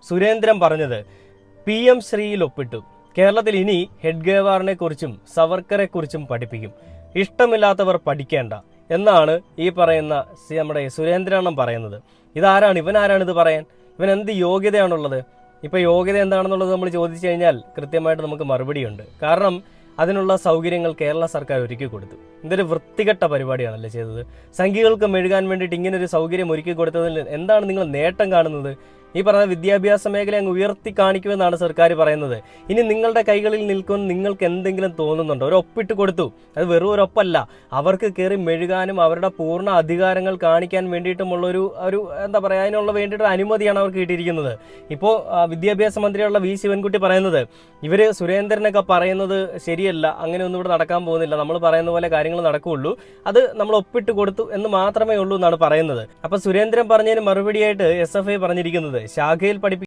സുരേന്ദ്രൻ പറഞ്ഞത് PM ശ്രീയിൽ ഒപ്പിട്ടു. കേരളത്തിൽ ഇനി ഹെഡ്ഗേവാറിനെ കുറിച്ചും സവർക്കറെ കുറിച്ചും പഠിപ്പിക്കും. ഇഷ്ടമില്ലാത്തവർ പഠിക്കേണ്ട എന്നാണ് ഈ പറയുന്ന നമ്മുടെ സുരേന്ദ്രൻ പറയുന്നത്. ഇതാരാണ്? ഇവനാരാണ് ഇത് പറയാൻ? ഇവൻ എന്ത് യോഗ്യതയാണുള്ളത്? ഇപ്പോൾ യോഗ്യത എന്താണെന്നുള്ളത് നമ്മൾ ചോദിച്ചു കഴിഞ്ഞാൽ കൃത്യമായിട്ട് നമുക്ക് മറുപടിയുണ്ട്. കാരണം അതിനുള്ള സൗകര്യങ്ങൾ കേരള സർക്കാർ ഒരുക്കി കൊടുത്തു. ഇതൊരു വൃത്തികെട്ട പരിപാടിയാണല്ലേ ചെയ്തത്. സംഘികൾക്ക് മെഴുകാൻ വേണ്ടിയിട്ട് ഇങ്ങനൊരു സൗകര്യം ഒരുക്കി കൊടുത്തതിൽ എന്താണ് നിങ്ങൾ നേട്ടം കാണുന്നത്? ഈ പറഞ്ഞ വിദ്യാഭ്യാസ മേഖല അങ്ങ് ഉയർത്തി കാണിക്കുമെന്നാണ് സർക്കാർ പറയുന്നത്. ഇനി നിങ്ങളുടെ കൈകളിൽ നിൽക്കുമെന്ന് നിങ്ങൾക്ക് എന്തെങ്കിലും തോന്നുന്നുണ്ടോ? ഒരു ഒപ്പിട്ട് കൊടുത്തു, അത് വെറും ഒരു ഒപ്പല്ല, അവർക്ക് കയറി മെഴുകാനും അവരുടെ പൂർണ്ണ അധികാരങ്ങൾ കാണിക്കാൻ വേണ്ടിയിട്ടുമുള്ളൊരു എന്താ പറയുക, അതിനുള്ള വേണ്ടിയിട്ട് അനുമതിയാണ് അവർക്ക് കിട്ടിയിരിക്കുന്നത്. ഇപ്പോൾ വിദ്യാഭ്യാസ മന്ത്രിയുള്ള V ശിവൻകുട്ടി പറയുന്നത് ഇവർ സുരേന്ദ്രനൊക്കെ പറയുന്നത് ശരിയല്ല, അങ്ങനെയൊന്നും ഇവിടെ നടക്കാൻ പോകുന്നില്ല, നമ്മൾ പറയുന്ന പോലെ കാര്യങ്ങൾ നടക്കുകയുള്ളൂ, അത് നമ്മൾ ഒപ്പിട്ട് കൊടുത്തു എന്ന് മാത്രമേ ഉള്ളൂ എന്നാണ് പറയുന്നത്. അപ്പോൾ സുരേന്ദ്രൻ പറഞ്ഞതിന് മറുപടിയായിട്ട് SFI പറഞ്ഞിരിക്കുന്നത് ശാഖയിൽ